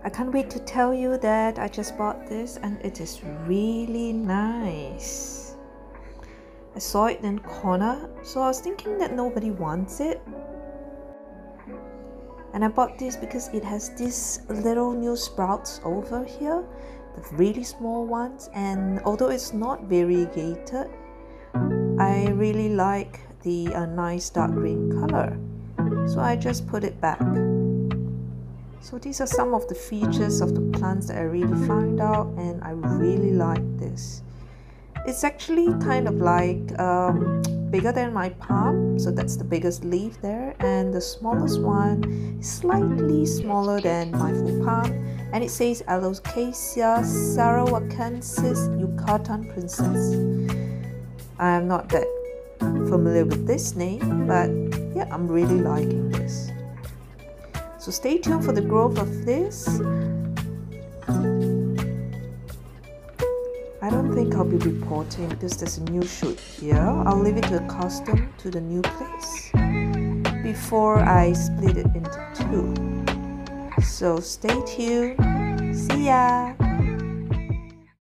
I can't wait to tell you that I just bought this and it is really nice. I saw it in the corner, so I was thinking that nobody wants it. And I bought this because it has these little new sprouts over here, the really small ones, and although it's not variegated, I really like the nice dark green color. So I just put it back. So these are some of the features of the plants that I really found out, and I really like this. It's actually kind of like bigger than my palm, so that's the biggest leaf there, and the smallest one is slightly smaller than my full palm, and it says ALOCASIA Sarawakkensis Yucatan Princess. I am not that familiar with this name, but yeah, I'm really liking this. So stay tuned for the growth of this. I don't think I'll be reporting because there's a new shoot here. I'll leave it to accustom to the new place before I split it into two. So stay tuned. See ya!